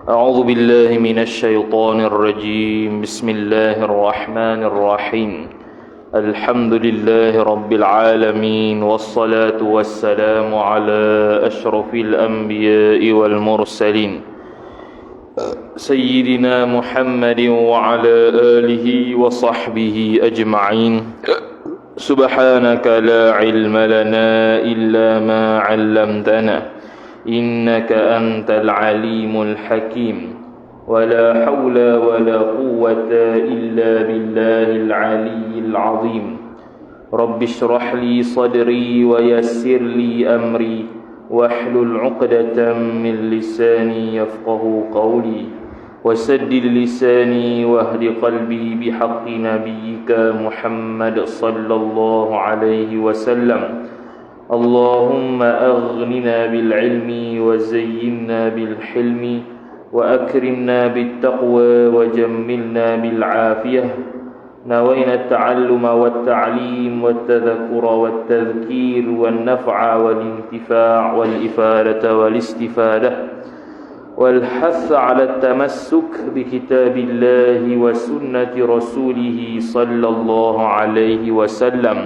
أعوذ بالله من الشيطان الرجيم بسم الله الرحمن الرحيم الحمد لله رب العالمين والصلاة والسلام على أشرف الأنبياء والمرسلين سيدنا محمد وعلى آله وصحبه أجمعين سبحانك لا علم لنا إلا ما علمتنا إنك أنت العليم الحكيم ولا حول ولا قوة إلا بالله العلي العظيم رب اشرح لي صدري ويسر لي أمري واحلل عقدة من لساني يفقه قولي وسدد لساني واهد قلبي بحق نبيك محمد صلى الله عليه وسلم اللهم أغننا بالعلم وزينا بالحلم وأكرمنا بالتقوى وجملنا بالعافية نوينا التعلم والتعليم والتذكر والتذكير والنفع والانتفاع والإفادة والاستفادة والحث على التمسك بكتاب الله وسنة رسوله صلى الله عليه وسلم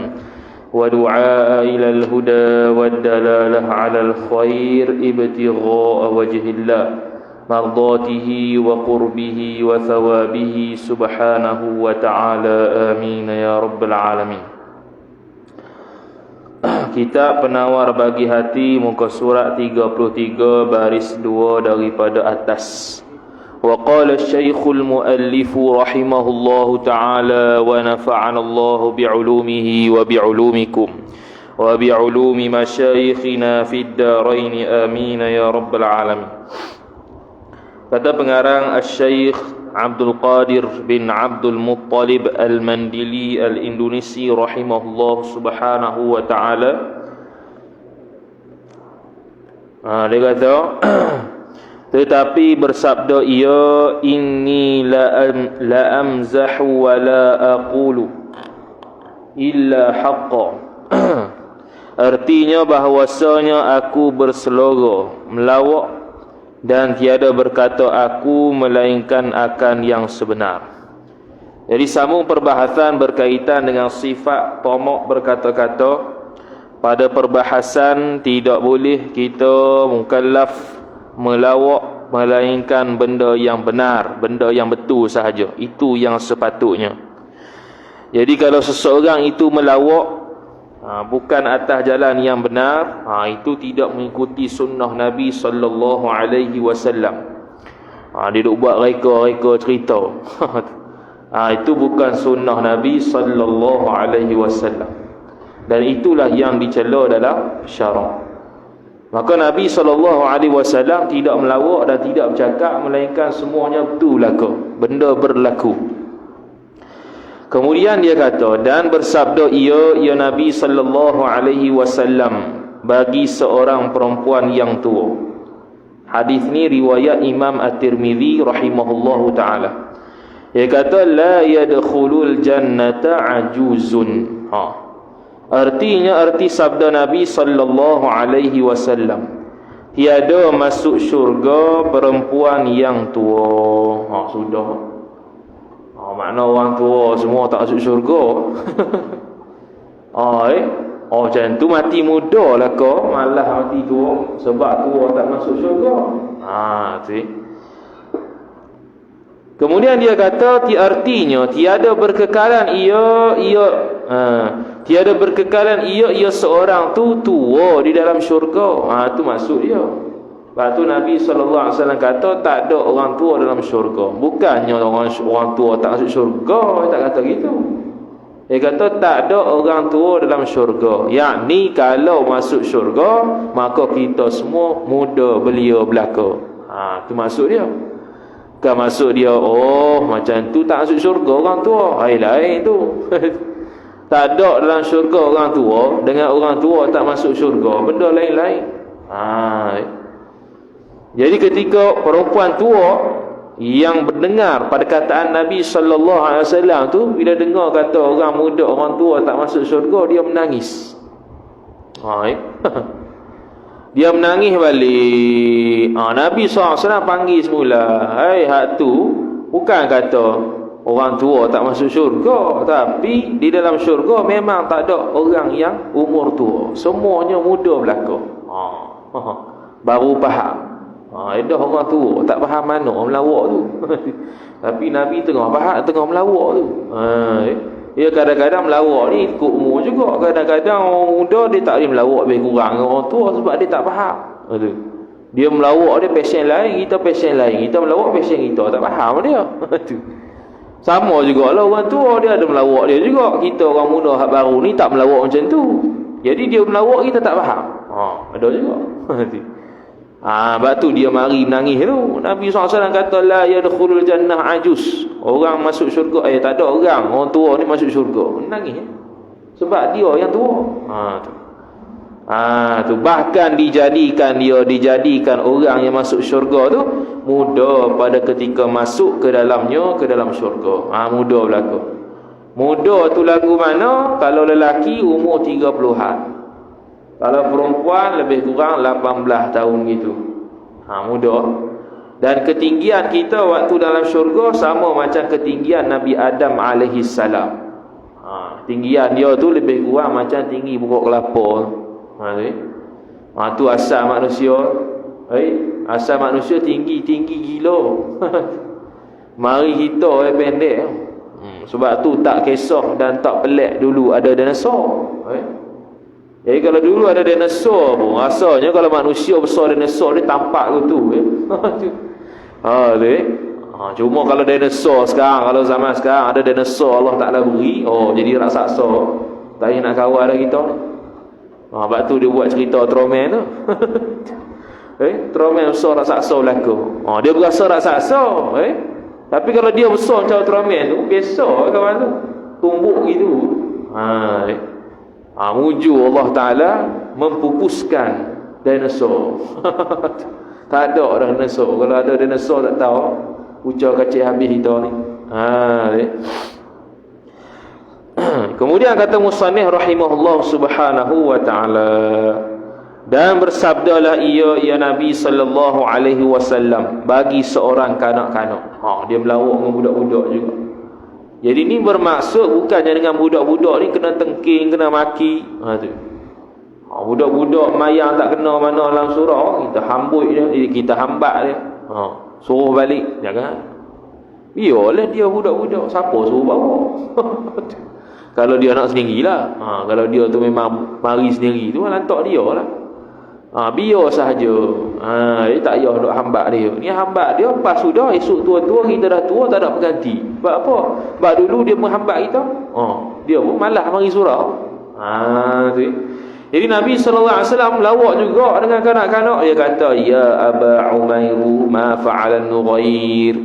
ودعاء إلى الهدى والدلالة على الخير ابتغاء وجه الله مرضاته وقربه وثوابه سبحانه وتعالى آمين يا رب العالمين. Kitab Penawar Bagi Hati, muka surat 33 baris 2 daripada atas. Wa qala asy-syaikhul muallif rahimahullahu ta'ala wa nafa'ana Allah bi'ulumihi wa bi'ulumikum wa bi'ulumi masyayikhina fid darain amin ya rabbal alamin. Kata pengarang Asy-Syaikh Abdul Qadir bin Abdul Muttalib Al-Mandili Al-Indonesi rahimahullah subhanahu wa ta'ala. Dia kata tetapi bersabda ia inni la amzahu wa la aqulu illa haqqa. Artinya bahawasanya aku berseloroh melawak dan tiada berkata aku melainkan akan yang sebenar. Jadi sambung perbahasan berkaitan dengan sifat tamak berkata-kata. Pada perbahasan tidak boleh kita mukallaf melawak melainkan benda yang benar, benda yang betul sahaja. Itu yang sepatutnya. Jadi kalau seseorang itu melawak bukan atas jalan yang benar, itu tidak mengikuti sunnah Nabi sallallahu alaihi wasallam. Dia duk buat reka-reka cerita. Itu bukan sunnah Nabi sallallahu alaihi wasallam. Dan itulah yang dicela dalam syarak. Maka Nabi sallallahu alaihi wasallam tidak melawak dan tidak bercakap melainkan semuanya betul laku, benda berlaku. Kemudian dia kata, dan bersabda ia Nabi sallallahu alaihi wasallam bagi seorang perempuan yang tua. Hadis ni riwayat Imam At-Tirmizi rahimahullahu taala. Dia kata la yadkhulul jannata ajuzun. Artinya arti sabda Nabi sallallahu alaihi wasallam, tiada masuk syurga perempuan yang tua. Sudah. Makna orang tua semua tak masuk syurga. Macam tu mati muda lah kau, malah mati tua sebab tua tak masuk syurga. Tu. Kemudian dia kata artinya tiada berkekalan tiada berkekalan ia seorang tu tua di dalam syurga. Tu maksud dia. Lepas tu Nabi SAW kata tak ada orang tua dalam syurga. Bukannya orang tua tak masuk syurga, dia tak kata gitu. Dia kata tak ada orang tua dalam syurga. Yakni kalau masuk syurga, maka kita semua muda belia belaka. Tu maksud dia. Bukan maksud dia macam tu tak masuk syurga orang tua. Lain tu. Tak ada dalam syurga orang tua dengan orang tua tak masuk syurga, benda lain-lain. Jadi ketika perempuan tua yang mendengar perkataan Nabi sallallahu alaihi wasallam tu, bila dengar kata orang muda orang tua tak masuk syurga, dia menangis. Dia menangis balik. Nabi SAW panggil semula. Hai, hak tu bukan kata orang tua tak masuk syurga, tapi di dalam syurga memang tak ada orang yang umur tua. Semuanya muda belaka. Baru faham. Dah orang tua tak faham mana melawak tu. Tapi Nabi tengah faham, tengah melawak tu. Ya, kadang-kadang melawak ni ikut umur juga. Kadang-kadang orang muda dia tak boleh melawak lebih kurang orang tua sebab dia tak faham. Dia melawak dia passion lain, kita passion lain. Kita melawak passion kita, tak faham dia. Sama jugalah orang tua, dia ada melawak dia juga. Kita orang muda hak baru ni tak melawak macam tu. Jadi dia melawak kita tak faham. Ada juga. Sebab tu dia mari menangis tu. Nabi SAW kata la yadkhulul jannah ajus. Orang masuk syurga, tak ada orang tua ni masuk syurga. Menangis. Sebab dia yang tua. Tu bahkan dijadikan orang yang masuk syurga tu muda pada ketika masuk ke dalamnya, ke dalam syurga. Muda berlaku. Muda tu lagu mana? Kalau lelaki umur 30-an. Kalau perempuan lebih kurang 18 tahun gitu. Muda. Dan ketinggian kita waktu dalam syurga sama macam ketinggian Nabi Adam alaihi salam. Tinggian dia tu lebih kurang macam tinggi pokok kelapa. Tu asal manusia. Asal manusia tinggi gila. Mari kita pendek. Sebab tu tak kisah dan tak pelik dulu ada dinosaur. Jadi kalau dulu ada dinosaur pun, rasanya kalau manusia besar dinosaur dia tampak ke tu. Cuma kalau dinosaur sekarang, kalau zaman sekarang ada dinosaur Allah Ta'ala beri, jadi raksasa. Tak nak kawal dah kita. Sebab tu dia buat cerita Ultraman tu. Ultraman besar raksasa belaka. Dia berasa raksasa. Tapi kalau dia besar macam Ultraman tu, biasa kawan tu. Tumbuk gitu. Muju Allah Ta'ala mempupuskan dinosaur. Tak ada orang dinosaur. Kalau ada dinosaur tak tahu ucap kacik habis kita ni. Kemudian kata musannif rahimahullah subhanahu wa ta'ala, dan bersabdalah ia Nabi sallallahu alaihi wasallam bagi seorang kanak-kanak. Dia melawak dengan budak-budak juga. Jadi ni bermaksud bukannya dengan budak-budak ni kena tengking, kena maki. Budak-budak mayang tak kena mana dalam surah, kita hambut dia, kita hambat dia. Suruh balik, jangan. Biarlah dia budak-budak, siapa suruh bawa? Kalau dia nak sendirilah. Kalau dia tu memang mari sendiri tu, lantak dia lah. Biar sahaja. Dia tak payah duk hambat dia. Ni hambat dia pas sudah esok tua-tua kita dah tua tak ada pengganti. Sebab apa? Sebab dulu dia menghambat kita. Dia pun malas mari surau. Tu. Jadi Nabi SAW lawak juga dengan kanak-kanak. Dia kata, ya Aba Umairu ma fa'alan Nughair.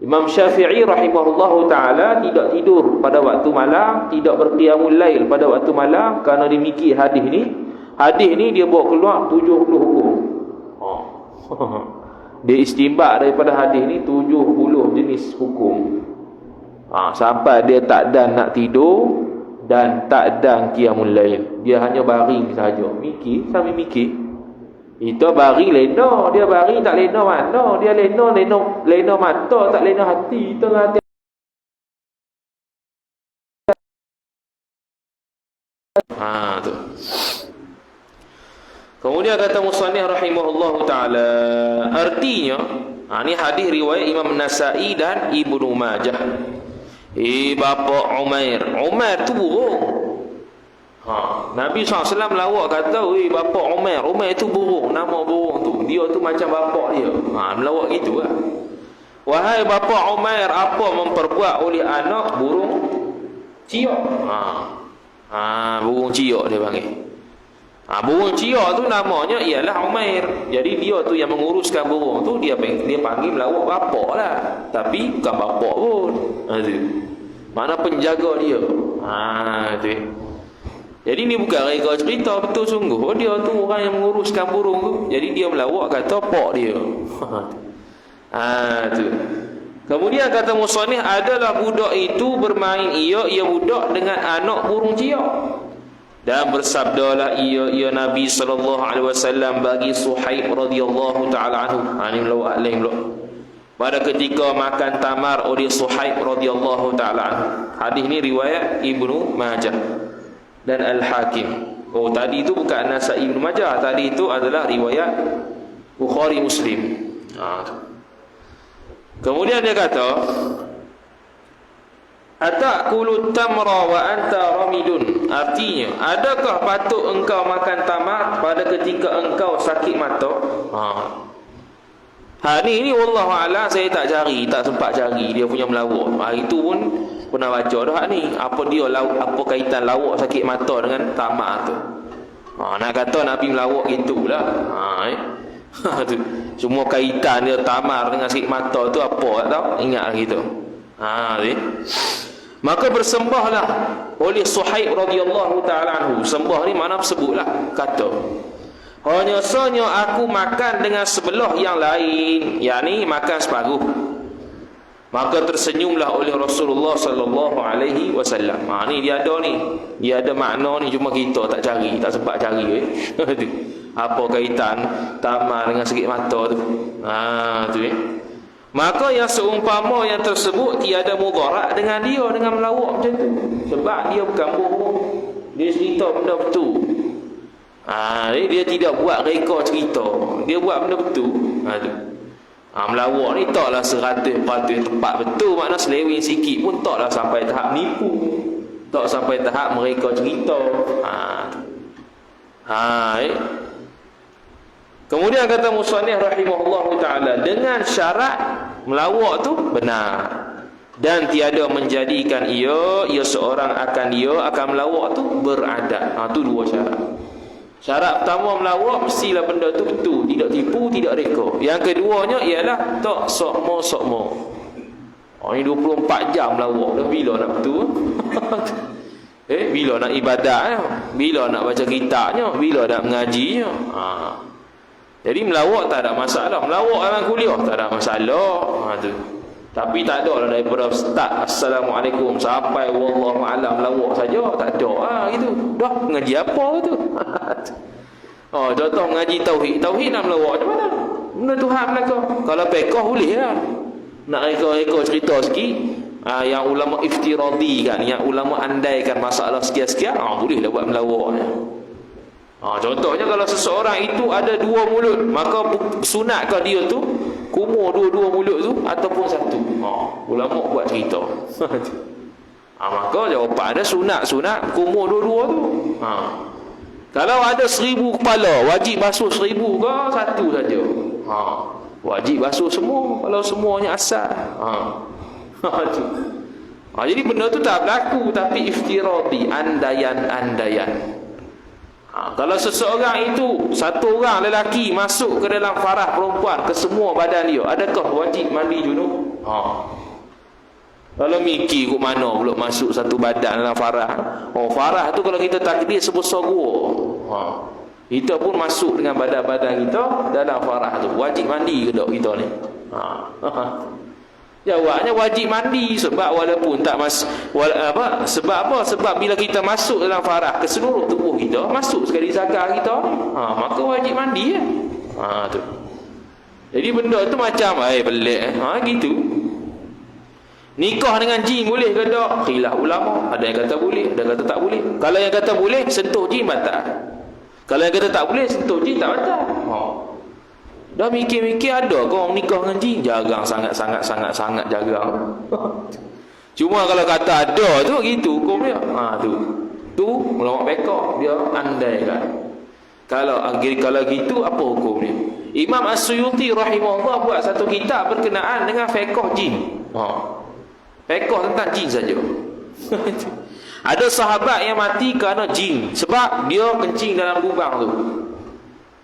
Imam Syafi'i rahimahullahu ta'ala tidak tidur pada waktu malam, tidak berqiyamul lail pada waktu malam kerana dia mikir hadis ni. Hadis ni dia bawa keluar 70 hukum. Dia istinbat daripada hadis ni 70 jenis hukum. Sampai dia tak dan nak tidur dan tak dan qiyamul lail. Dia hanya baring saja, mikir sambil mikir. Itu baring lena, dia baring tak lena mana, dia lena mata tak lena hati, tengah hati. Tu. Kemudian kata musannif rahimahullahu taala, artinya ni hadis riwayat Imam Nasa'i dan Ibnu Majah. Bapa Umair tu burung. Nabi SAW lawak kata, bapa Umair itu burung, nama burung tu, dia tu macam bapa dia. Melawak gitu lah. Wahai bapa Umair, apa memperbuat oleh anak burung ciok? Burung ciok dia panggil. Burung ciok tu namanya ialah Umair. Jadi dia tu yang menguruskan burung tu, dia panggil melawak bapak lah. Tapi bukan bapak pun. Mana penjaga dia. Tu. Jadi ni bukan reka cerita, betul sungguh. Dia tu orang yang menguruskan burung tu. Jadi dia melawak kata pak dia. Tu. Kemudian kata musannif, adalah budak itu bermain ia budak dengan anak burung ciok. Dan bersabdalah ia Nabi sallallahu alaihi wasallam bagi Suhaib radhiyallahu taala anhu. Ini melawak lain pula. Pada ketika makan tamar oleh Suhaib radhiyallahu taala anhu. Hadis ni riwayat Ibnu Majah dan Al-Hakim. Oh, tadi itu bukan Nasai Ibnu Majah, tadi itu adalah riwayat Bukhari Muslim. Kemudian dia kata, "Ataqulu tamra wa anta ramidun." Artinya, adakah patut engkau makan tamar pada ketika engkau sakit mata? Ni wallahualam saya tak sempat cari dia punya melawak. Itu pun pernah baca dah ni. Apa kaitan lawak sakit mata dengan tamar tu? Nak kata Nabi melawak gitulah. Tu. Semua kaitan dia tamar dengan sakit mata tu apa tak tahu? Ingat gitu. Maka bersembahlah oleh Suhaib radhiyallahu taala anhu. Sembah ni makna sebutlah, kata, hanya sahaja aku makan dengan sebelah yang lain, yakni makan separuh. Maka tersenyumlah oleh Rasulullah sallallahu alaihi wasallam. Ni dia ada makna ni, cuma kita tak sempat cari. Apa kaitan tamar dengan sakit mata tu? Tu Maka yang seumpama yang tersebut tiada mudarat dengan dia dengan melawak macam tu. Sebab dia bukan bohong, dia cerita benda betul. Dia tidak buat reka cerita, dia buat benda betul. Melawak ni taklah 100% tepat betul, makna seleweng sikit pun taklah sampai tahap nipu, tak sampai tahap mereka cerita. Kemudian kata musannif rahimahullahu taala, dengan syarat melawak tu benar dan tiada menjadikan ia seorang akan melawak tu beradab. Tu dua syarat. Syarat pertama melawak mestilah benda tu betul, tidak tipu, tidak reka. Yang keduanya ialah tak sokmo. Ini 24 jam melawak dah, bila nak betul? Bila nak ibadatnya, bila nak baca kitabnya, bila nak mengajinya. Jadi melawak tak ada masalah. Melawak dalam kuliah tak ada masalah. Tu. Tapi tak ada lah daripada start Assalamualaikum sampai wallahualam melawak saja, tak ada. Gitu. Dah mengaji apa tu? Contoh mengaji tauhid nak melawak macam mana? Benda Tuhan belaka. Kalau pekoh boleh lah. Nak reka cerita sikit, yang ulama iftiradi kan, yang ulama andaikan masalah sekian-sekian, boleh lah buat melawak. Contohnya kalau seseorang itu ada 2 mulut, maka sunatkah dia tu kumur 2 mulut tu ataupun satu? Ulama buat cerita. Maka jawapan ada sunat kumur 2 tu. Kalau ada 1000 kepala, wajib basuh 1000 ke satu saja? Wajib basuh semua kalau semuanya asal. Jadi benda tu tak berlaku, tapi iftirati, andaian. Kalau seseorang itu, satu orang lelaki masuk ke dalam farah perempuan, ke semua badan dia, adakah wajib mandi junub? Kalau mikir ke mana pula masuk satu badan dalam farah. Farah tu kalau kita takdir sebesar gua. Kita pun masuk dengan badan-badan kita dalam farah tu. Wajib mandi ke tak kita ni? Jawabnya wajib mandi, sebab walaupun tak sebab apa? Sebab bila kita masuk dalam farah ke seluruh tubuh kita, masuk sekali zakar kita, maka wajib mandi ya. Tu. Jadi benda tu macam pelik gitu. Nikah dengan jin boleh ke tak? Khilaf ulama. Ada yang kata boleh, ada yang kata tak boleh. Kalau yang kata boleh, sentuh jin batal. Kalau yang kata tak boleh, sentuh jin tak batal. Dah mikir-mikir ada ke orang nikah dengan jin? Jarang, sangat jarang. Cuma kalau kata ada tu gitu hukum dia. Tu ulama fiqh dia andaikan. Kalau gitu apa hukum dia? Imam As-Suyuti rahimahullah buat satu kitab berkenaan dengan fiqh jin. Fiqh tentang jin saja. Ada sahabat yang mati kerana jin sebab dia kencing dalam lubang tu.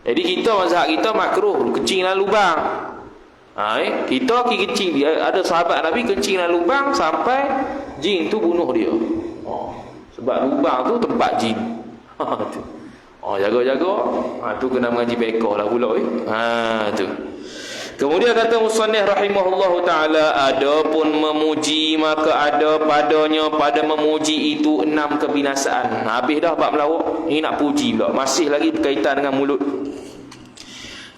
Jadi kita mazhab kita makruh kencing dalam lubang. Kita kencing dia, ada sahabat Nabi kencing dalam lubang sampai jin tu bunuh dia. Sebab lubang tu tempat jin. Jaga-jaga. Tu kena mengaji fiqh lah pula. Tu. Kemudian kata musannif rahimahullahu taala, adapun memuji maka ada padanya pada memuji itu 6 kebinasaan. Habis dah bab melawak, ini nak puji pula. Masih lagi berkaitan dengan mulut.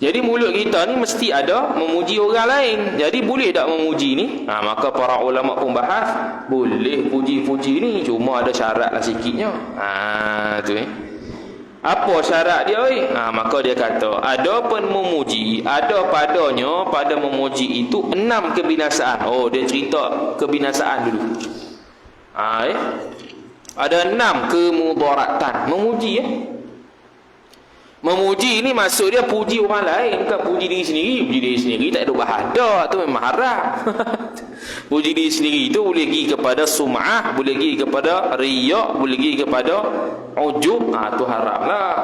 Jadi mulut kita ni mesti ada memuji orang lain. Jadi boleh tak memuji ni? Maka para ulama pun bahas, boleh puji-puji ni, cuma ada syarat lah sikitnya. Tu apa syarat dia? Maka dia kata, ada pun memuji, ada padanya pada memuji itu 6 kebinasaan. Oh, dia cerita kebinasaan dulu. Ada 6 kemudaratan. Memuji Memuji ni maksud dia puji orang lain, bukan puji diri sendiri. Puji diri sendiri tak ada bahada, tu memang haram. Puji diri sendiri itu boleh pergi kepada sum'ah, boleh pergi kepada riya', boleh pergi kepada ujub. Tu haram lah.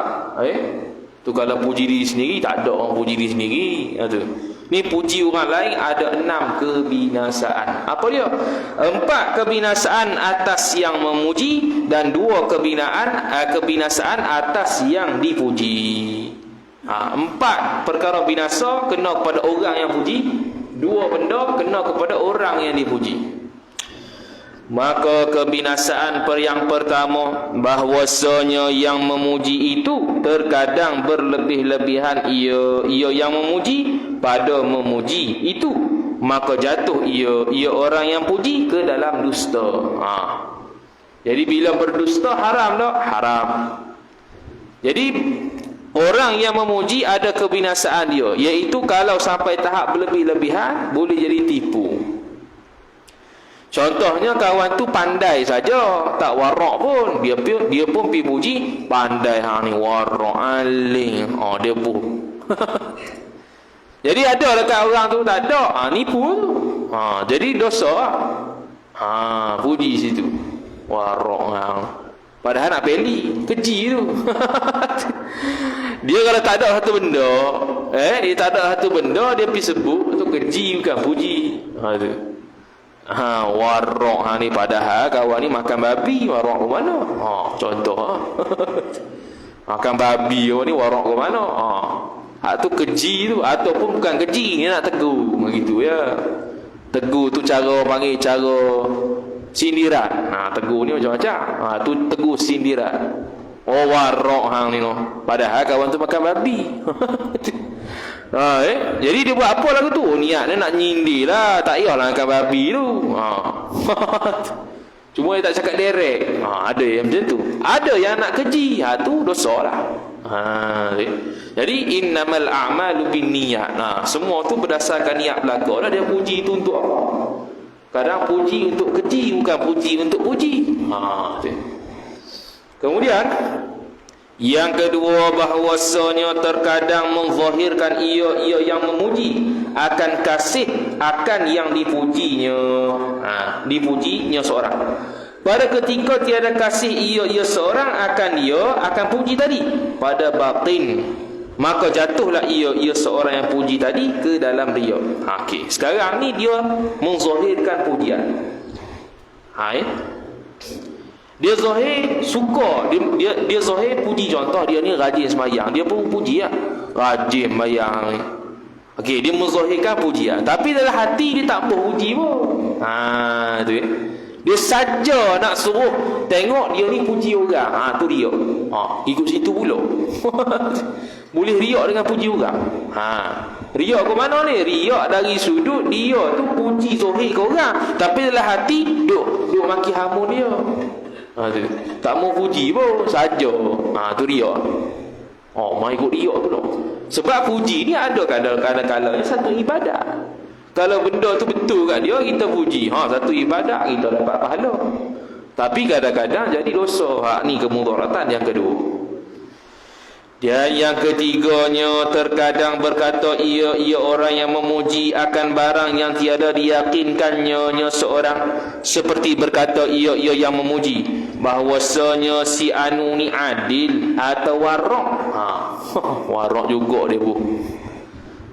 Tu kalau puji diri sendiri, tak ada orang puji diri sendiri. Tu. Ni puji orang lain ada 6 kebinasaan. Apa dia? 4 kebinasaan atas yang memuji dan 2 kebinasaan atas yang dipuji. 4 perkara binasa kena kepada orang yang puji, 2 benda kena kepada orang yang dipuji. Maka kebinasaan yang pertama, bahwasanya yang memuji itu terkadang berlebih-lebihan ia yang memuji pada memuji itu, maka jatuh ia orang yang puji ke dalam dusta. Jadi bila berdusta haram tak? Haram. Jadi orang yang memuji ada kebinasaan dia, iaitu kalau sampai tahap berlebih-lebihan boleh jadi tipu. Contohnya kawan tu pandai saja, tak warak pun, dia pun pergi puji, pandai ni warak aling. Dia pun. Jadi ada dekat orang tu tak ada, nipu tu. Jadi dosa. Puji situ. Warak padahal nak beli, keji tu. Dia kalau tak ada satu benda, dia tak ada satu benda, dia pergi sebut tu keji bukan puji. Tu. Warak ni padahal kawan ni makan babi, warak ke mana? Contoh. Makan babi ni warak ke mana? Hak tu keji tu, ataupun bukan keji, ni nak tegur begitu ya. Tegur tu cara panggil cara sindiran. Tegur ni macam-macam. Tu tegur sindiran. Warak hang ni no. Padahal kawan tu makan babi. Jadi dia buat apa lagu tu? Niat dia nak nyindir lah, tak payahlah makan babi tu. Cuma dia tak cakap direct. Ada yang macam tu. Ada yang nak keji, tu dosa lah. Jadi innamal a'malu binniyat. Semua tu berdasarkan niat belaka lah. Dia puji tu untuk apa? Kadang puji untuk keji, bukan puji untuk puji. Kemudian yang kedua, bahwasanya terkadang menzahirkan ia yang memuji akan kasih akan yang dipujinya. Dipujinya seorang. Pada ketika tiada kasih ia seorang akan puji tadi pada batin, maka jatuhlah ia seorang yang puji tadi ke dalam riya. Okey, sekarang ni dia menzahirkan pujian. Dia zahir suka, dia zahir puji. Contoh dia ni rajin sembahyang, dia pun puji lah, rajin sembahyang ni. Okey, dia menzahirkan pujian, tapi dalam hati dia tak mau puji pun. Tu ya. Dia saja nak suruh tengok dia ni puji orang. Tu dia. Ikut situ pula. Boleh riak dengan puji orang. Riak ke mana ni? Riak dari sudut dia tu puji zahir ke orang, tapi dalam hati duk maki hamun dia. Tak mau puji pun saja. Tu riak. Mai ikut riak tu lah. Sebab puji ni ada kadang-kadang satu ibadat. Kalau benda tu betul kat dia, kita puji, satu ibadat, kita dapat pahala. Tapi kadang-kadang jadi dosa. Ni kemudaratan yang kedua. Dan yang ketiganya, terkadang berkata ia orang yang memuji akan barang yang tiada diyakinkannya seorang, seperti berkata ia yang memuji bahwasanya si anu ni adil atau warak. Warak juga dia pun.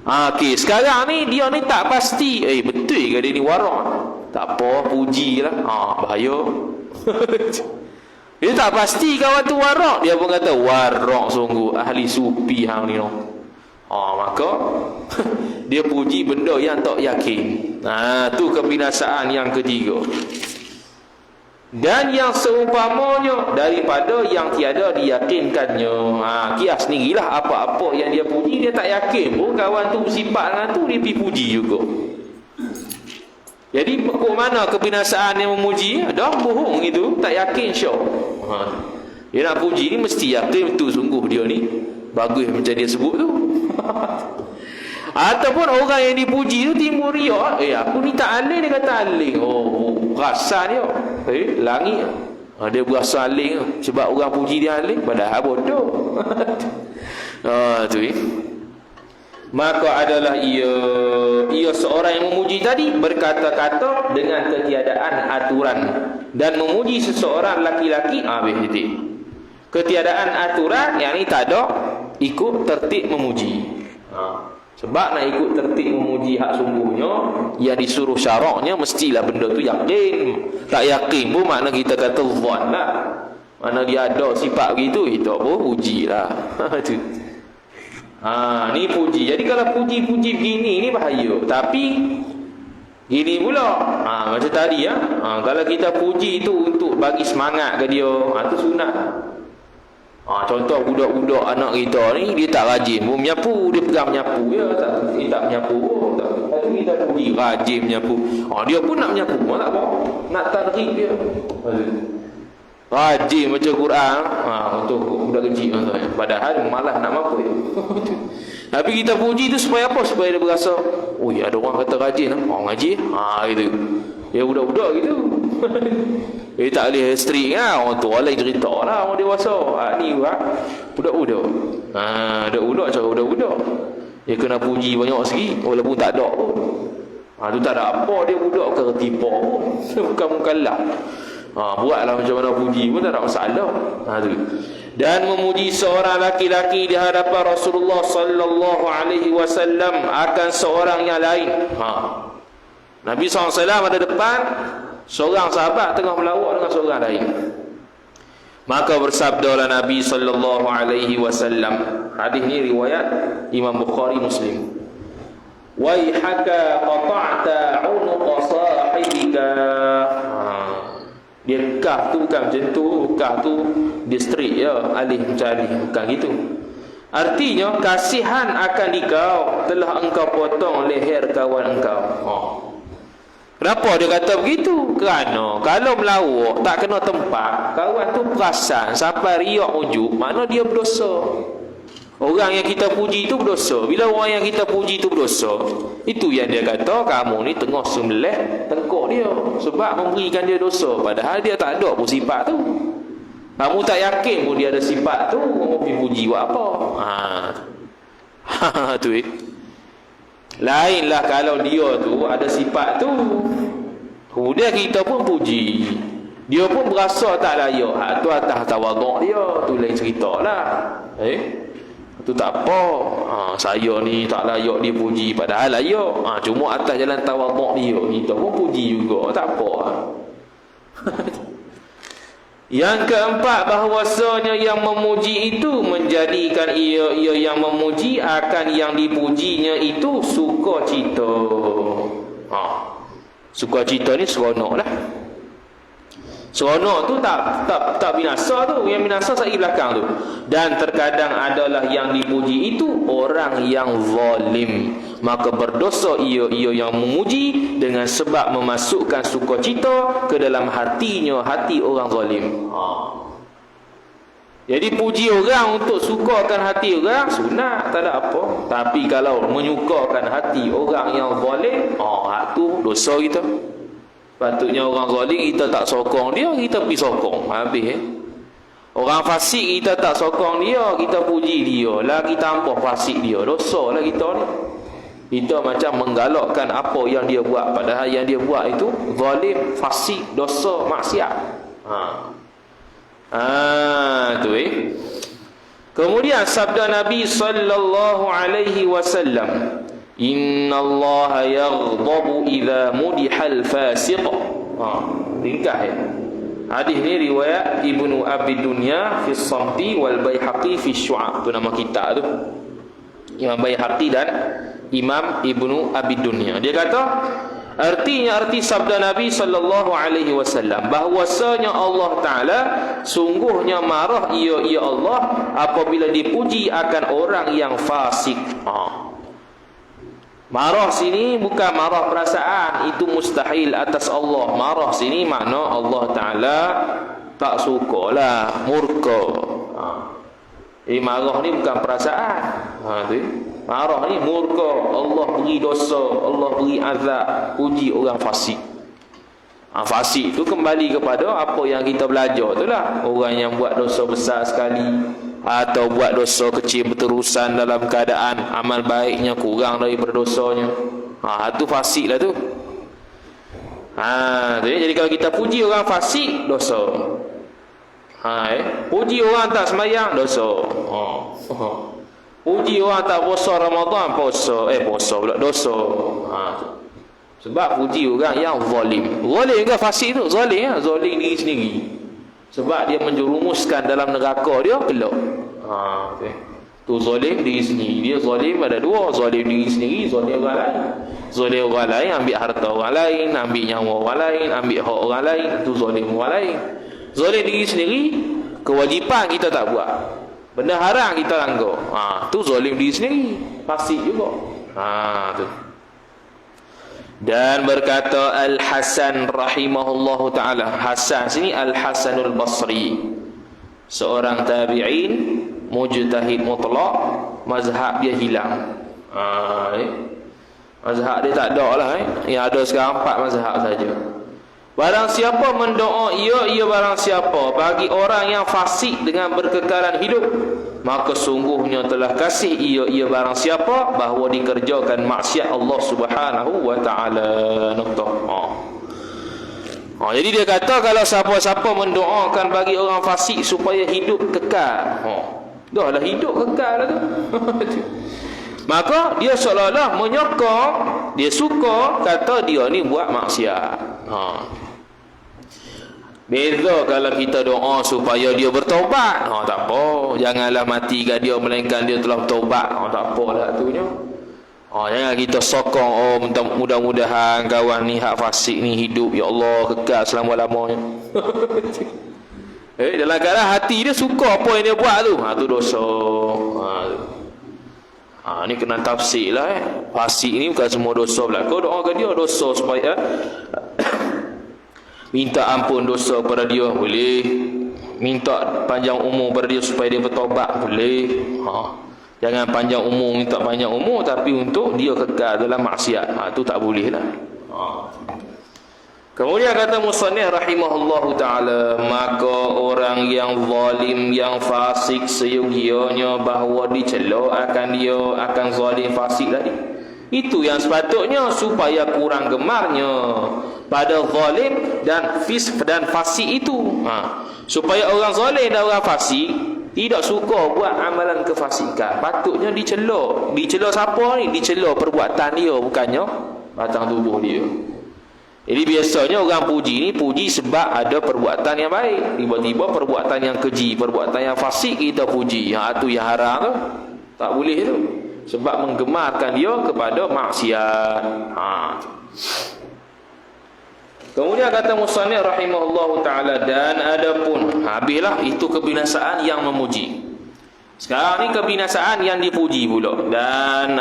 Okey, sekarang ni dia ni tak pasti, betul ke dia ni warak? Tak apa, pujilah. Bahaya. Dia tak pasti kawan tu warak, dia pun kata warak sungguh ahli sufi hang ni. Maka Dia puji benda yang tak yakin. Tu kebinasaan yang ketiga. Dan yang seumpamanya daripada yang tiada diyakinkannya. Kias sendirilah, apa-apa yang dia puji dia tak yakin pun kawan tu sifat dengan tu dia pergi puji juga. Jadi pokok mana kebinasaan yang memuji? Dah bohong itu, tak yakin syok. Dia nak puji ni mesti yakin betul sungguh dia ni bagus macam dia sebut tu. Ataupun orang yang dipuji tu timbul riak. Aku ni tak aling, dia kata aling. Perasan dia. Langit. Dia berasa aling sebab orang puji dia aling, padahal bodoh. Tu maka adalah ia seorang yang memuji tadi berkata-kata dengan ketiadaan aturan dan memuji seseorang laki-laki ketiadaan aturan, yang ni tak ada ikut tertib memuji. Sebab nak ikut tertib memuji hak sungguhnya yang disuruh syaraknya mestilah benda tu yakin. Tak yakin pun makna kita kata zon lah. Mana dia ada sifat begitu, kita pun puji lah. Ni puji. Jadi kalau puji-puji begini ni bahaya. Tapi gini pula, macam tadi kalau kita puji itu untuk bagi semangat ke dia, tu sunat. Contoh budak-budak anak kita ni, dia tak rajin pun menyapu, dia pegang menyapu dia tak menyapu pun. Tapi kita puji rajin menyapu, dia pun nak menyapu, tak apa, nak tarikh dia rajin baca Quran untuk budak kecil padahal malas nak mampu. Tapi kita puji tu supaya apa? Supaya dia berasa, ada orang kata rajin ngaji gitu. Ya budak-budak gitu. Tak boleh strict orang tu lain cerita lah, orang dewasa. Ni budak-budak. Budak-budak cara budak-budak. Dia kena puji banyak sikit walaupun tak ada pun. Tu tak ada apa, dia budak ke tipu pun. Bukan mukallaf. Buatlah macam mana puji pun tak ada masalah. Tu. Dan memuji seorang laki-laki di hadapan Rasulullah sallallahu alaihi wasallam akan seorang yang lain. Nabi SAW ada depan, seorang sahabat tengah melawak dengan seorang lain. Maka bersabdalah Nabi sallallahu alaihi wasallam. Hadis ni riwayat Imam Bukhari Muslim. Waihaka qata'ta 'unuqa sahibika. Dia kah tu bukan macam tu, kah tu distrik alih macam alih, bukan gitu. Artinya kasihan akan dikau telah engkau potong leher kawan engkau. Kenapa dia kata begitu? Kerana kalau melawak tak kena tempat, kawan tu perasan sampai riak ujub, makna dia berdosa. Orang yang kita puji itu berdosa. Bila orang yang kita puji itu berdosa, itu yang dia kata kamu ni tengah sembelih tengkok dia sebab memberikan dia dosa, padahal dia tak ada pun sifat tu. Kamu tak yakin pun dia ada sifat tu, kamu pergi puji buat apa? Tu lainlah kalau dia tu ada sifat tu, kemudian kita pun puji, dia pun berasa tak layak. Tu atas tawaduk dia, tu lain cerita lah. Tu tak apa. Saya ni tak layak dipuji, padahal layak. Cuma atas jalan tawaduk dia, kita pun puji juga, tak apa. Yang keempat, bahawasanya yang memuji itu menjadikan ia yang memuji akan yang dipujinya itu sukacita. Sukacita ni seronok lah. Seronok tu tak binasa tu. Yang binasa sagi belakang tu. Dan terkadang adalah yang dipuji itu orang yang zalim. Maka berdosa ia yang memuji dengan sebab memasukkan sukacita ke dalam hatinya, hati orang zalim. Jadi puji orang untuk sukakan hati orang sunat, tak ada apa. Tapi kalau menyukakan hati orang yang zalim, tu dosa kita. Patutnya orang zalim kita tak sokong dia, kita pergi sokong. Habis orang fasik kita tak sokong dia, kita puji dia. Lagi tambah fasik dia, dosa lah kita ni. Kita macam menggalakkan apa yang dia buat, padahal yang dia buat itu zalim, fasik, dosa, maksiat. Tu Kemudian sabda Nabi sallallahu alaihi wasallam, innallaha yaghdabu idza mudihal fasiq. Ringkas hadis ni riwayat Ibnu Abi Dunya fi Samti wal Baihaqi fi Syu'ab. Tu nama kitab tu. Imam Baihaqi dan Imam Ibnu Abi Dunya. Dia kata, arti sabda Nabi sallallahu alaihi wasallam bahwasanya Allah Taala sungguhnya marah ia Allah apabila dipuji akan orang yang fasik. Marah sini bukan marah perasaan, itu mustahil atas Allah. Marah sini makna Allah Taala tak sukalah, murka. Marah ni bukan perasaan. Tu. Marah ni murka, Allah beri dosa, Allah beri azab, puji orang fasik. Fasik tu kembali kepada apa yang kita belajar tu lah. Orang yang buat dosa besar sekali atau buat dosa kecil berterusan dalam keadaan amal baiknya kurang daripada dosanya. Tu fasik lah tu. Jadi kalau kita puji orang fasik, dosa. Puji orang tak sembahyang, dosa. Puji orang tak puasa Ramadan, puasa pula dosa. Sebab puji orang yang zalim. Zalim ke fasik tu? Zalim diri sendiri. Sebab dia menjerumuskan dalam neraka dia kelak. Tu zalim diri sendiri. Dia zalim ada dua, zalim diri sendiri, zalim orang lain. Zalim orang lain ambil harta orang lain, ambil nyawa orang lain, ambil hak orang lain, tu zalim orang lain. Zalim diri sendiri, kewajipan kita tak buat, benda haram kita langgar. Tu zalim diri sendiri, fasik juga. Tu. Dan berkata Al-Hasan rahimahullahu ta'ala, Hasan sini Al-Hasanul Basri, seorang tabi'in, mujtahid mutlak, mazhab dia hilang. Mazhab dia tak ada lah. Yang ada sekarang 4 mazhab saja. Barang siapa mendoa ia barang siapa bagi orang yang fasik dengan berkekalan hidup, maka sungguhnya telah kasih ia barang siapa bahawa dikerjakan maksiat Allah Subhanahu wa taala. Jadi dia kata kalau siapa-siapa mendoakan bagi orang fasik supaya hidup kekal, dah lah hidup kekal lah tu. Maka dia seolah-olah menyokong, dia suka kata dia ni buat maksiat. Beza kalau kita doa supaya dia bertaubat, tak apa, janganlah mati kat dia melainkan dia telah bertaubat, tak apalah tunya. Jangan kita sokong, mudah-mudahan kawan ni hak fasik ni hidup ya Allah kekal selama-lamanya. Dalam keadaan hati dia suka apa yang dia buat tu, tu dosa. Ni kena tafsir lah. Fasik ni bukan semua dosa pula. Kau doa ke dia dosa supaya minta ampun dosa pada dia, boleh. Minta panjang umur pada dia supaya dia bertobat, boleh. Jangan panjang umur, minta panjang umur tapi untuk dia kekal dalam maksiat, tu tak boleh lah. Kemudian kata musannif rahimahullahu ta'ala, maka orang yang zalim, yang fasik, seyogianya bahawa dicela akan dia, akan zalim fasik tadi. Itu yang sepatutnya supaya kurang gemarnya pada zalim dan fasik itu. Supaya orang zalim dan orang fasik tidak suka buat amalan kefasikan, patutnya dicela. Dicela siapa ni? Dicela perbuatan dia, bukannya batang tubuh dia. Jadi biasanya orang puji ni puji sebab ada perbuatan yang baik. Tiba-tiba perbuatan yang keji, perbuatan yang fasik kita puji. Itu yang haram tu. Tak boleh tu. Sebab menggemarkan dia kepada maksiat. Kemudian kata musannif rahimahullahu ta'ala, dan adapun, habislah itu kebinasaan yang memuji. Sekarang ni kebinasaan yang dipuji pula. Dan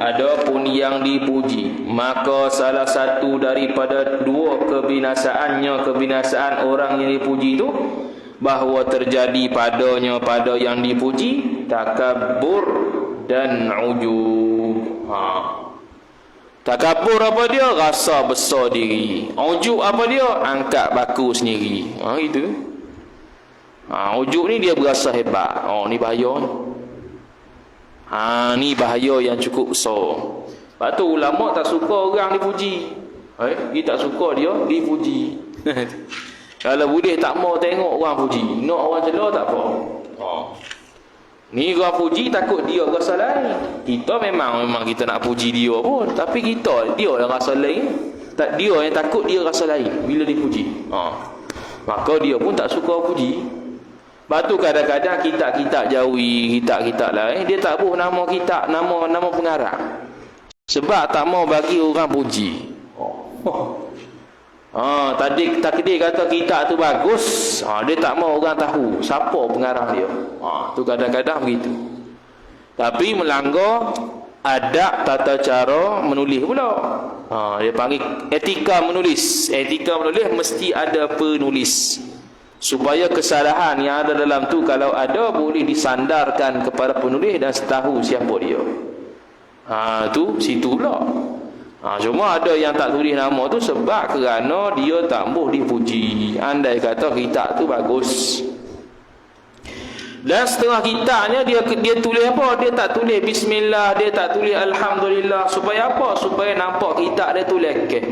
adapun yang dipuji, maka salah satu daripada dua kebinasaannya, kebinasaan orang yang dipuji itu, bahawa terjadi padanya, pada yang dipuji, takabur dan ujub. Takabur apa dia? Rasa besar diri. Ujub apa dia? Angkat baku sendiri. Itu. Ujub ni dia berasa hebat. Ni bahaya ni. Ni bahaya yang cukup besar. Lepas tu ulama tak suka orang dipuji. Dia tak suka dia dipuji. Kalau boleh tak mau tengok orang puji, nak orang cela tak apa. Ni orang puji takut dia rasa lain. Kita memang kita nak puji dia pun, tapi dia yang rasa lain. Tak, dia yang takut dia rasa lain bila dipuji. Maka dia pun tak suka puji. Lepas tu kadang-kadang kitab-kitab jawi, kitab-kitab lain, dia tak buh nama kitab, nama pengarang. Sebab tak mau bagi orang puji. Tadi takdir kata kitab tu bagus, dia tak mau orang tahu siapa pengarang dia. Tu kadang-kadang begitu. Tapi melanggar adab tata cara menulis pula. Dia panggil etika menulis. Etika menulis mesti ada penulis, supaya kesalahan yang ada dalam tu kalau ada boleh disandarkan kepada penulis dan tahu siapa dia. Tu situ pula. Cuma ada yang tak tulis nama tu sebab kerana dia tak mahu dipuji. Andai kata kitab tu bagus, dan setengah kitabnya dia tulis apa? Dia tak tulis bismillah, dia tak tulis alhamdulillah. Supaya apa? Supaya nampak kitab dia tu lekeh.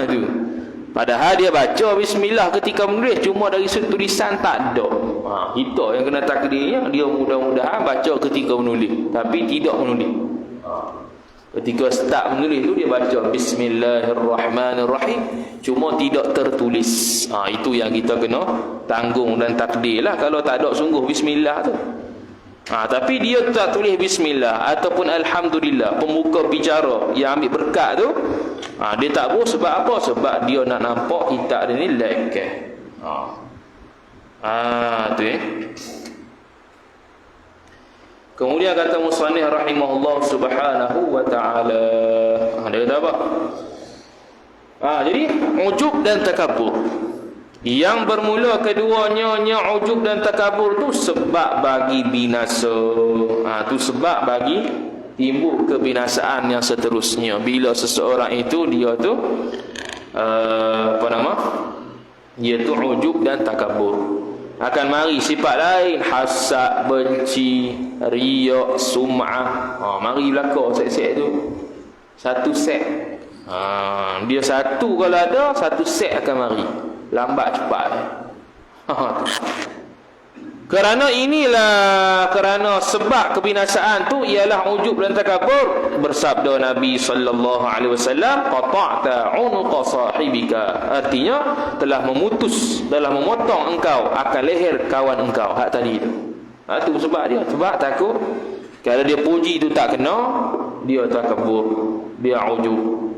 Tu. Padahal dia baca bismillah ketika menulis, cuma dari sudut tulisan tak ada. Kita yang kena takdirnya, dia mudah-mudahan baca ketika menulis tapi tidak menulis. Ketika start menulis tu dia baca bismillahirrahmanirrahim, cuma tidak tertulis. Itu yang kita kena tanggung dan takdir lah kalau tak ada sungguh bismillah tu. Tapi dia tak tulis bismillah ataupun alhamdulillah, pembuka bicara yang ambil berkat tu, dia tak boleh. Sebab apa? Sebab dia nak nampak kitab dia ni lekeh. Tu Kemudian kata musannif rahimahullah subhanahu wa ta'ala, dia kata apa? Jadi ujub dan takabur, yang bermula keduanya ujub dan takabur tu sebab bagi binasa. Tu sebab bagi timbul kebinasaan yang seterusnya. Bila seseorang itu dia tu dia tu ujub dan takabur, akan mari sifat lain, hasad, benci, riya, sum'ah. Mari belakang set-set tu. Satu set. Dia satu kalau ada, satu set akan mari. Lambat cepat. Kerana sebab kebinasaan tu ialah ujub dan takabur. Bersabda Nabi sallallahu alaihi wasallam, qata'ta 'unuqa sahibika, artinya telah memotong engkau akan leher kawan engkau. Hak tadi tu. Tu sebab dia, sebab takut kalau dia puji tu tak kena, dia takabur, dia ujub.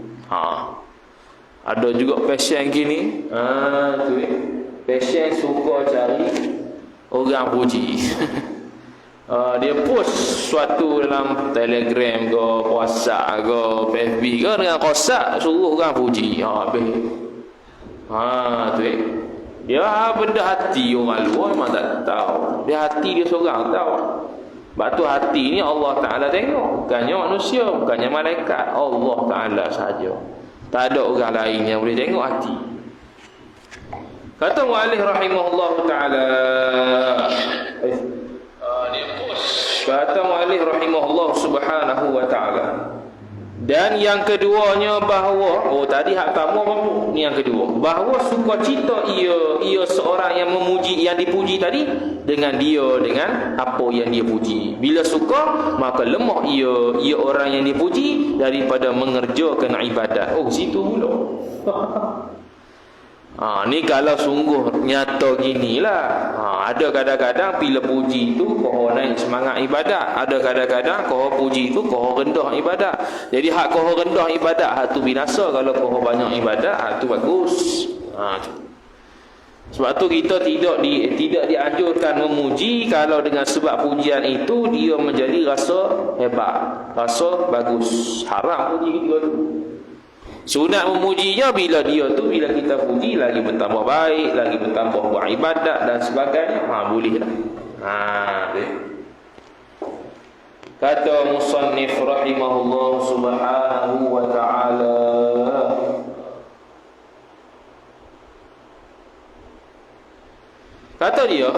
Ada juga pasien gini, tu pasien suka cari orang puji. Dia post suatu dalam Telegram ke, WhatsApp ke, FB ke, dengan kosak suruh orang puji. Tu dia benda hati orang luar memang tak tahu. Dia hati dia seorang tahu. Sebab tu hati ni Allah Ta'ala tengok, bukannya manusia, bukannya malaikat, Allah Ta'ala sahaja. Tak ada orang lain yang boleh tengok hati. Kata mu'alif rahimahullah ta'ala, kata mu'alif rahimahullah subhanahu wa ta'ala, dan yang keduanya bahawa, tadi hak pertama apa? Ni yang kedua, bahawa sukacita ia seorang yang memuji, yang dipuji tadi, dengan apa yang dia puji. Bila suka, maka lemah ia orang yang dipuji daripada mengerjakan ibadat. Situ pula. Ni kalau sungguh nyata ginilah. Ada kadang-kadang bila puji tu kau naik semangat ibadat, ada kadang-kadang kau puji tu kau rendah ibadat. Jadi hak kau rendah ibadat, hak tu binasa. Kalau kau banyak ibadat, hak tu bagus. Sebab tu kita tidak dianjurkan memuji kalau dengan sebab pujian itu dia menjadi rasa hebat, rasa bagus. Haram puji kita tu. Sunat memujinya bila kita puji lagi bertambah baik, lagi bertambah buat ibadat dan sebagainya. Boleh lah. Kata musannif rahimahullah subhanahu wa ta'ala, kata dia,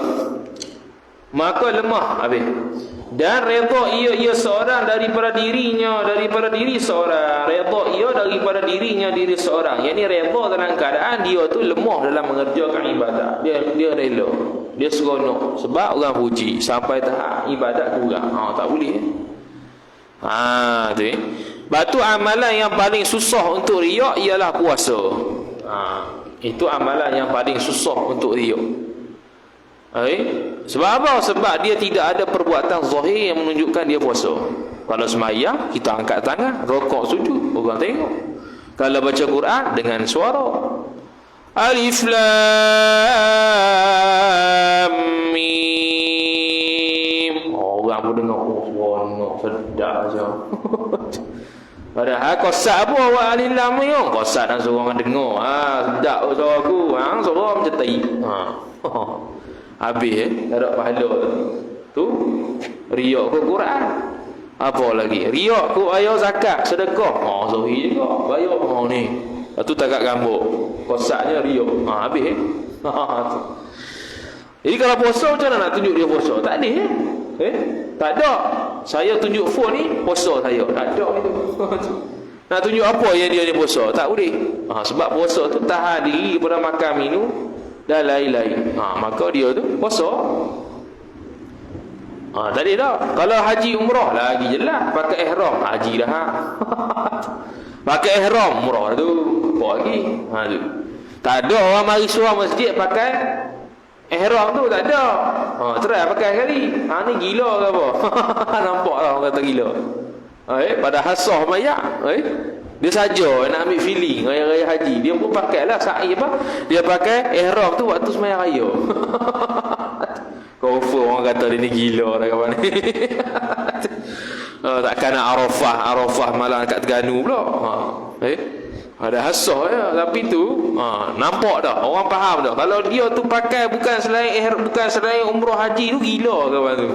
maka lemah habis, dan redha ia seorang daripada diri seorang, redha ia daripada diri seorang. Yang ni redha dalam keadaan dia tu lemah dalam mengerjakan ibadat. Dia rela, dia seronok sebab orang puji sampai tahap ibadat kurang. Tak boleh. Tu. Batu amalan yang paling susah untuk riak ialah puasa. Itu amalan yang paling susah untuk riak. Sebab apa? Sebab dia tidak ada perbuatan zahir yang menunjukkan dia puasa. Kalau sembahyang, kita angkat tangan, rokok, sujud, orang tengok. Kalau baca Quran, dengan suara. Alif Lam Mim. Orang pun dengar, seronok, sedap je. Padahal kosak apa awak Alif Lam Mim? Kosak dan suruh orang dengar. Sedap suara aku. Suara macam tai. Habis tak ada pahala tu. Riak ke Quran. Apa lagi? Riak ke bayar zakat, sedekah. Zahir juga. Bayar ni. Lepas tu takat gambar. Kosaknya riak. Habis Jadi kalau puasa macam mana nak tunjuk dia puasa? Tak ada tak ada. Saya tunjuk phone ni puasa saya. Tak ada itu. Nak tunjuk apa yang dia ni puasa? Tak boleh. Sebab puasa tu tahan diri daripada makan minum dan lain-lain. Maka dia tu puasa. Tak ada dah. Kalau haji umrah lagi jelas pakai ihram, haji dah. Pakai ihram umrah tu apa lagi? Tu. Tak ada orang mari suruh masjid pakai ihram tu, tak ada. Try pakai sekali. Ni gila ke apa? Nampak lah orang kata gila. Padahal sah mayak. Dia saja nak ambil feeling raya-raya haji. Dia pun pakailah sa'i apa? Dia pakai ihram tu waktu sembahyang raya. Confirm orang kata dia ni gila dah kawan ni. Takkan nak Arafah malah kat Terengganu pula. Ada hasah ya, tapi tu nampak dah, orang faham dah. Kalau dia tu pakai bukan selain umrah haji tu gila kawan tu.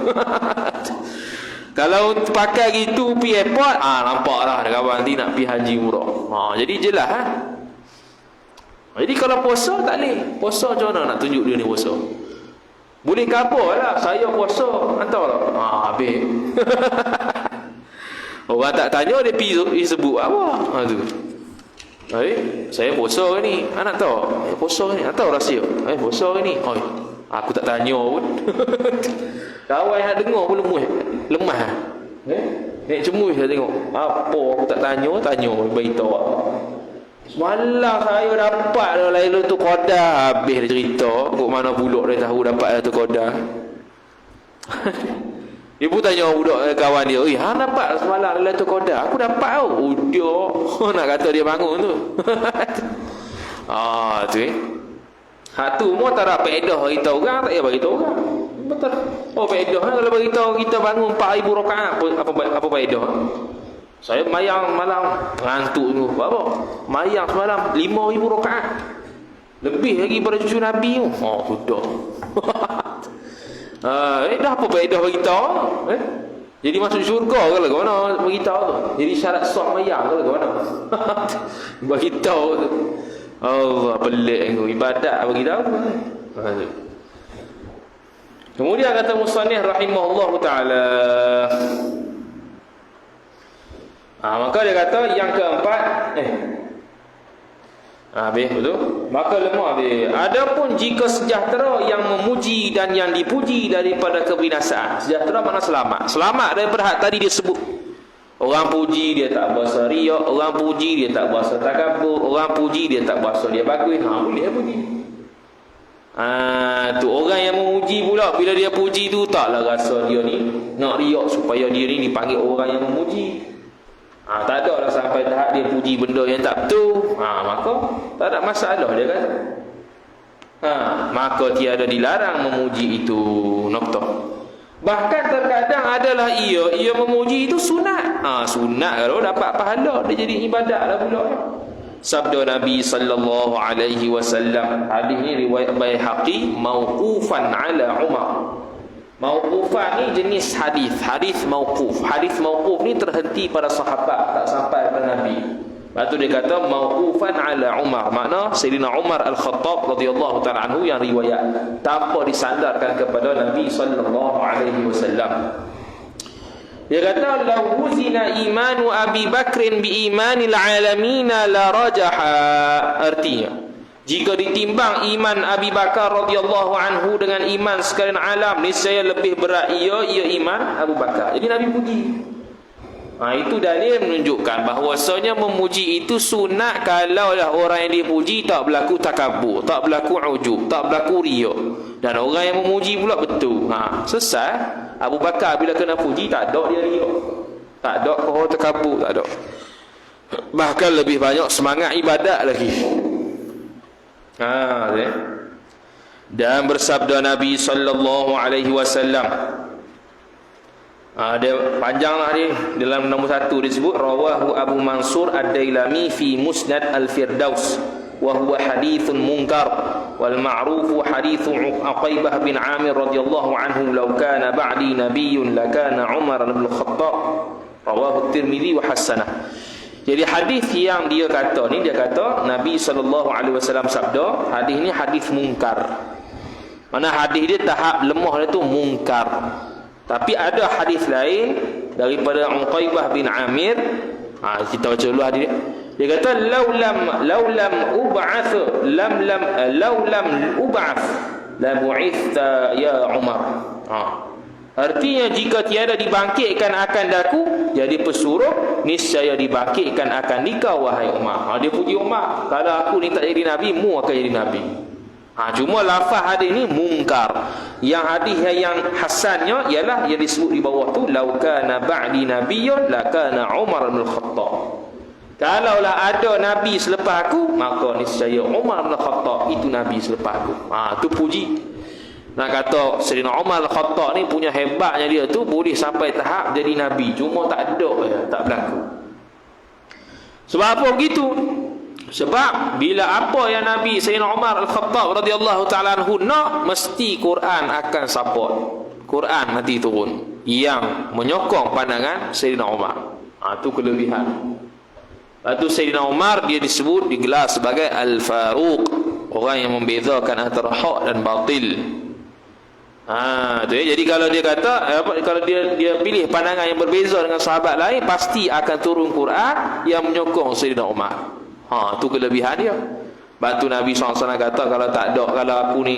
Kalau pakai gitu pi airport, nampak dah kawan ni nak pi haji umrah. Jadi jelas Jadi kalau puasa tak boleh. Puasa macam mana nak tunjuk dia ni puasa? Boleh khabar lah, saya puasa, hantar lah. Habis. Orang tak tanya, dia pergi sebut apa. Tu. Saya puasa ni. Nak tahu? Puasa ni. Nak tahu rahsia? Puasa ni. Aku tak tanya pun. Kawan yang dengar pun lemah. Nek cemuih saya tengok. Apa aku tak tanya, beritahu. Semalam saya dapat dah Lailatul Qadar. Habis dia cerita kok mana budak dia tahu dapat Lailatul Qadar. Dia pun tanya budak kawan dia, dapat semalam Lailatul Qadar? Aku dapat tau. Dia nak kata dia bangun tu. Tu hak tu mau tak ada faedah beritahu orang, tak payah beritahu orang. Betul. Faedah kalau beritahu kita bangun 4,000 rakaat apa faedah? Saya mayang malam ngantuk tu. Apa? Mayang semalam 5,000 rakaat. Lebih lagi pada cucu Nabi tu. Sudah. Dah apa faedah beritahu? Jadi masuk syurga ke lah, ke mana beritahu tu? Jadi syarat sah mayang ke lah, ke mana? Beritahu tu. Allah, pelik tu. Ibadat beritahu tu. Kemudian kata musannif rahimahullah ta'ala, maka dia kata yang keempat habis betul. Maka lemah habis. Adapun jika sejahtera yang memuji dan yang dipuji daripada kebinasaan. Sejahtera makna selamat. Selamat daripada hak tadi dia sebut. Orang puji dia tak berasa riak, orang puji dia tak berasa takabur, orang puji dia tak berasa dia bagus. Boleh puji. Tu orang yang memuji pula, bila dia puji tu taklah rasa dia ni nak riak supaya dia ni dipanggil orang yang memuji. Tak ada lah sampai tahap dia puji benda yang tak betul. Maka tak ada masalah dia kata. Maka tiada dilarang memuji itu. Noktah. Bahkan terkadang adalah ia memuji itu sunat. Sunat kalau dapat pahala dia jadi ibadat lah pula. Sabda Nabi sallallahu alaihi wasallam, hadis ni riwayat Baihaqi mauqufan ala Umar. Mauqufan ni jenis hadis mauquf. Hadis mauquf ni terhenti pada sahabat, tak sampai pada Nabi. Lepas tu dia kata mauqufan ala Umar, makna Sayyidina Umar Al-Khattab radhiyallahu ta'ala anhu yang riwayat, tanpa disandarkan kepada Nabi sallallahu alaihi wasallam. Dia kata law wuzina imanu Abi Bakrin bi imanil alamin la rajaha. Artinya, jika ditimbang iman Abi Bakar radhiyallahu anhu dengan iman sekalian alam, niscaya lebih berat ia iman Abu Bakar. Jadi Nabi puji. Itu dalil menunjukkan bahawasanya memuji itu sunat kalaulah orang yang dipuji tak berlaku takabur, tak berlaku ujub, tak berlaku riya. Dan orang yang memuji pula betul. Selesai. Abu Bakar bila kena puji tak ada dia riya. Tak ada kau takabur, tak ada. Bahkan lebih banyak semangat ibadat lagi. Dan bersabda Nabi sallallahu alaihi wasallam, dia panjanglah ni, dalam nombor 1 disebut rawahu Abu Mansur Ad-Dailami fi Musnad Al-Firdaus wa huwa hadithun munkar wal ma'rufu hadithu Uqaybah bin Amir radhiyallahu anhu law kana ba'di nabiyyun lakana Umar bin Al-Khattab rawahu Tirmizi wa hasanah. Jadi hadis yang dia kata ni, dia kata Nabi sallallahu alaihi wasallam sabda, hadis ni hadis munkar. Mana hadis dia tahap lemah dia tu munkar. Tapi ada hadis lain daripada Uqaybah bin Amir. Kita baca dulu hadis dia. Dia kata laulam ub'ath laulam ub'ath la bu'itha ya Umar. Artinya jika tiada dibangkitkan akan daku jadi pesuruh, niscaya dibangkitkan akan dikau wahai Umar. Dia puji Umar, kalau aku ni tak jadi nabi, mu akan jadi nabi. Cuma lafaz hadis ni mungkar. Yang hadis yang hasannya ialah yang disebut di bawah tu, lau kana ba'di nabiyyun lakana Umar bin Khattab. Kalaulah ada nabi selepas aku, maka niscaya Umar bin Khattab itu nabi selepas aku. Tu puji. Nak kata Sayyidina Umar Al-Khattab ni punya hebatnya dia tu boleh sampai tahap jadi nabi, cuma tak ada, tak berlaku. Sebab apa begitu? Sebab bila apa yang Nabi Sayyidina Umar Al-Khattab radhiyallahu taala anhu nak, mesti Quran akan support. Quran nanti turun yang menyokong pandangan Sayyidina Umar. Tu kelebihan. Lepas tu Sayyidina Umar dia disebut, digelar sebagai Al-Faruq, orang yang membezakan antara hak dan batil. Tu ya. Jadi kalau dia kata kalau dia pilih pandangan yang berbeza dengan sahabat lain, pasti akan turun Quran yang menyokong Sayyidina Umar. Tu kelebihan dia. Batu Nabi SAW kata, kalau tak ada,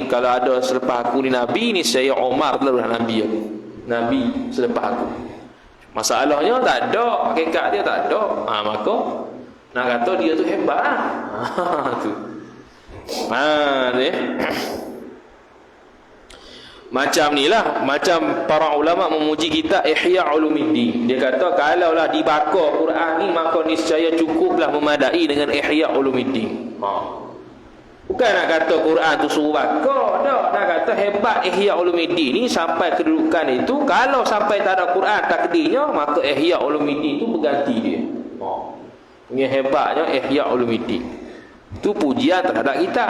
kalau ada selepas aku ni nabi ni, saya Umar telah nabi aku. Nabi selepas aku. Masalahnya tak ada, hakikat dia tak ada. Maka nak kata dia tu hebat. Tu. Macam ni lah, macam para ulama memuji kita Ihya Ulumuddin. Dia kata kalaulah dibakar Quran ni, maka niscaya cukuplah memadai dengan Ihya Ulumuddin. Bukan nak kata Quran tu suruh bakar, tak. Nak kata hebat Ihya Ulumuddin ni sampai kedudukan itu. Kalau sampai tak ada Quran takdirnya, maka Ihya Ulumuddin tu berganti dia. Ini hebatnya Ihya Ulumuddin. Itu pujian terhadap kita.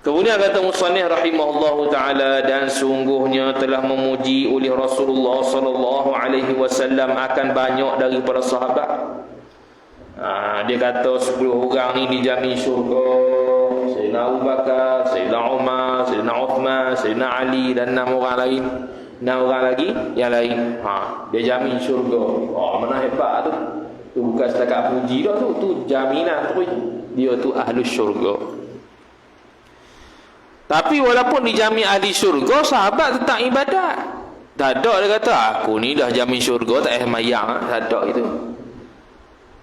Kemudian kata musannif rahimahullahu taala, dan sungguhnya telah memuji oleh Rasulullah sallallahu alaihi wasallam akan banyak daripada sahabat. Dia kata 10 orang ni dijamin syurga. Sayyidina Abu Bakar, Sayyidina Umar, Sayyidina Uthman, Sayyidina Ali dan 6 orang lain. 6 orang lagi yang lain. Dia jamin syurga. Mana hebat tu. Tu bukan setakat puji dah tu, tu jaminan tu. Dia tu ahli syurga. Tapi walaupun dijamin ahli syurga, sahabat tetap ibadat. Tak ada dia kata aku ni dah jamin syurga, tak payah sembahyang. Tak ada gitu.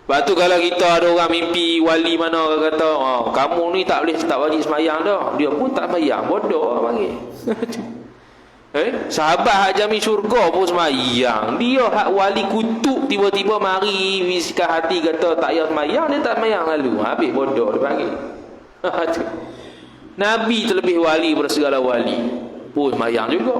Lepas tu kalau kita ada orang mimpi wali mana, kata kamu ni tak boleh tak wajib sembahyang dah, dia pun tak sembahyang, bodoh panggil. Sahabat hak jamin syurga pun sembahyang. Dia hak wali kutuk tiba-tiba mari bisikan hati kata tak payah sembahyang, dia tak sembahyang lalu. Habis bodoh dia panggil. Nabi terlebih wali pada segala wali pun sembahyang juga.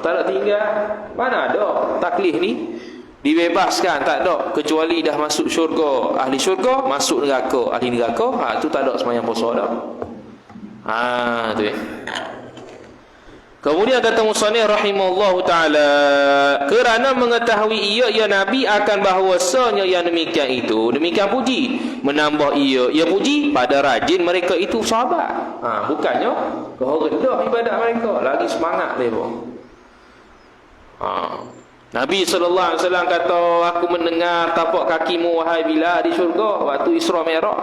Tak ada tinggal. Mana ada taklif ni dibebaskan, tak ada, kecuali dah masuk syurga, ahli syurga, masuk neraka, ahli neraka, tu tak ada sembahyang puasa dah. Tu ya. Kemudian kata musannif rahimahullahu taala, kerana mengetahui ia Nabi akan bahawasanya yang demikian itu, demikian puji, menambah ia puji pada rajin mereka itu sahabat. Bukannya kau rendah ibadat mereka, lagi semangat mereka. Nabi SAW kata, aku mendengar tapak kakimu wahai Bilal di syurga waktu Isra Mi'raj.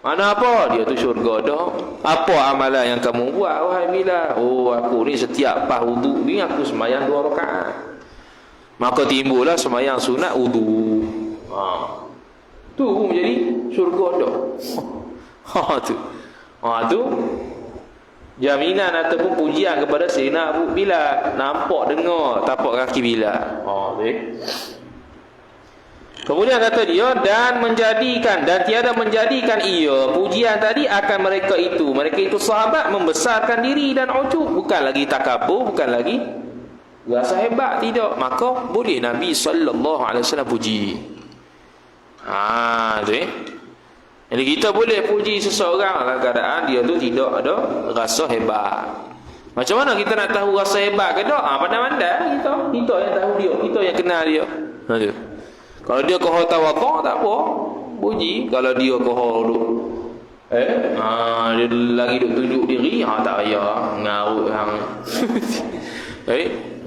Mana apa? Dia tu syurga dah. Apa amalan yang kamu buat wahai Bilal? Aku ni setiap pas wudu ni aku sembahyang 2 rakaat. Maka timbullah sembahyang sunat wudu. Tu menjadi syurga dah. Tu jaminan ataupun pujian kepada Sayyidina Abu Bilal. Nampak dengar tapak kaki Bilal. Kemudian kata dia, dan tiada menjadikan ia, pujian tadi, akan mereka itu sahabat membesarkan diri dan ujub, bukan lagi takabur, bukan lagi rasa hebat, tidak. Maka boleh Nabi SAW puji. Jadi kita boleh puji seseorang dalam keadaan dia tu tidak ada rasa hebat. Macam mana kita nak tahu rasa hebat ke tak? Pandai-pandai kita yang tahu dia, kita yang kenal dia. Kalau dia kohor tawaduk tak apa, puji. Kalau dia kohor duk dia lagi duk tunjuk diri, tak payah ngarut hang.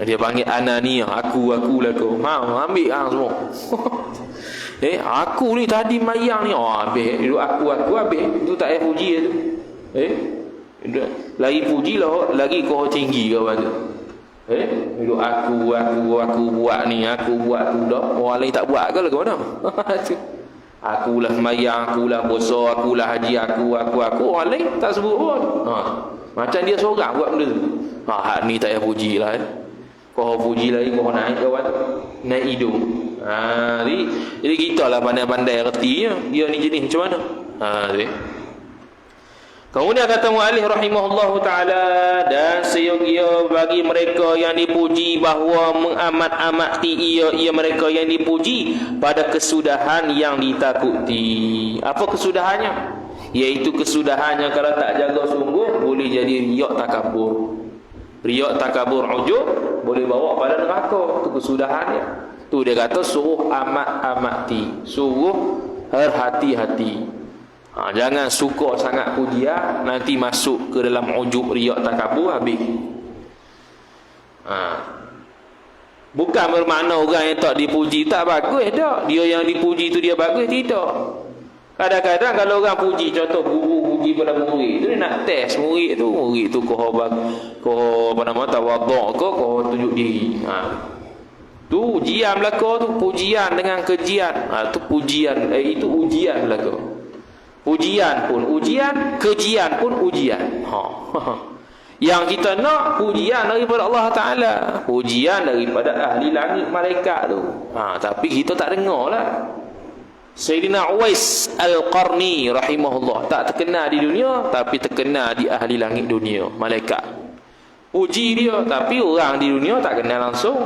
Dia panggil anania, aku lah kau. Ambil hang semua. Aku ni tadi mayang ni, habis duduk aku habis. Itu tak payah puji tu. Lagi puji lah, lagi kohor tinggi kawan tu. Duduk aku buat ni, aku buat tu dah. Orang lain tak buat ke lah ke mana? Akulah semayang, akulah puasa, akulah haji, aku. Orang lain tak sebut pun. Macam dia seorang buat benda tu. Hak ni tak payah puji lah. Kau puji lagi, kau naik kawan, naik hidung. Jadi kita lah pandai-pandai erti dia ni jenis macam mana. Kemudian kata muallif rahimahullahu ta'ala, dan seyogia bagi mereka yang dipuji bahawa mengamat-amati ia mereka yang dipuji pada kesudahan yang ditakuti. Apa kesudahannya? Iaitu kesudahannya kalau tak jaga sungguh boleh jadi riak takabur. Riak takabur ujub boleh bawa pada neraka. Itu kesudahannya. Tu dia kata suruh amat-amati, suruh berhati-hati. Jangan suka sangat pujian, nanti masuk ke dalam ujub, riak, takabur, habis. Bukan bermakna orang yang tak dipuji tak bagus tak. Dia yang dipuji tu dia bagus, tidak. Kadang-kadang kalau orang puji, contoh guru puji pada murid tu, dia nak test murid tu kau tawaduk ke, kau tunjuk diri. Tu ujian belaka tu, pujian dengan kejian. Tu pujian, itu ujian belaka. Pujian pun ujian, kejian pun ujian. Yang kita nak pujian daripada Allah Ta'ala, pujian daripada ahli langit malaikat tu. Tapi kita tak dengar lah. Sayyidina Uwais Al-Qarni rahimahullah tak terkenal di dunia, tapi terkenal di ahli langit dunia, malaikat. Puji dia, tapi orang di dunia tak kenal langsung.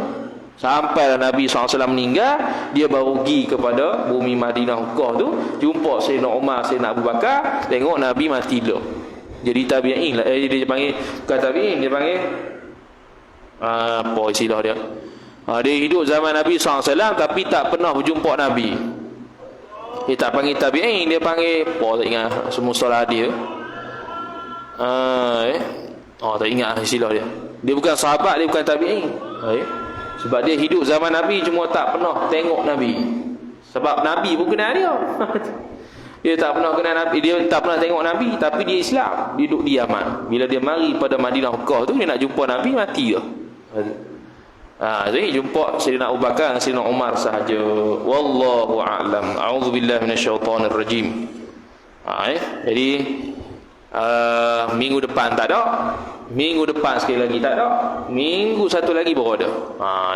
Sampailah Nabi SAW meninggal, dia baru pergi kepada bumi Madinah Mekah tu, jumpa Sayyidina Umar, Sayyidina Abu Bakar, tengok Nabi mati dah. Jadi tabi'in lah, dia panggil, bukan tabi'in, dia panggil apa istilah dia? Dia hidup zaman Nabi SAW tapi tak pernah berjumpa Nabi. Dia tak panggil tabi'in, dia panggil apa, tak ingat semustalah dia. Tak ingat istilah dia. Dia bukan sahabat, dia bukan tabi'in. Sebab dia hidup zaman Nabi cuma tak pernah tengok Nabi. Sebab Nabi pun kenal dia. Dia tak pernah kenal Nabi, dia tak pernah tengok Nabi, tapi dia Islam, dia duduk di Yaman. Bila dia mari pada Madinah Mekah tu, dia nak jumpa Nabi, mati dia. Jadi jumpa Sayyidina Abu Bakar dan Sayyidina Umar sahaja. Wallahu a'lam. A'udzubillahi minasyaitonir rajim. Jadi minggu depan tak ada. Minggu depan sekali lagi tak ada. Minggu satu lagi baru ada.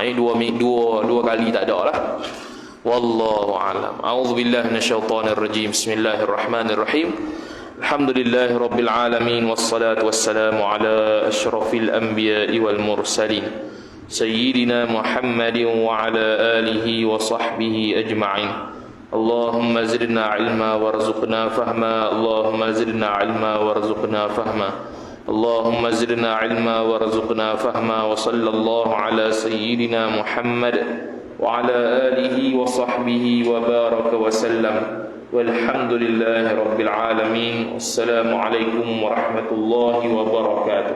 Ini dua kali tak ada lah. Wallahu a'lam. A'udzubillahi minasyaitonir rajim. Bismillahirrahmanirrahim. Alhamdulillahi rabbil alamin, wassalatu wassalamu ala asyrafil anbiya'i wal mursalin, sayyidina Muhammadin wa ala alihi wa sahbihi ajma'in. Allahumma zidna ilma warzuqna fahma. Allahumma zidna ilma warzuqna fahma. Allahumma zidna ilma warzuqna fahma. Wa sallallahu ala sayyidina Muhammad wa ala alihi wa sahbihi wa baraka wa sallam. Walhamdulillahi rabbil alamin. Wassalamu alaikum warahmatullahi wabarakatuh.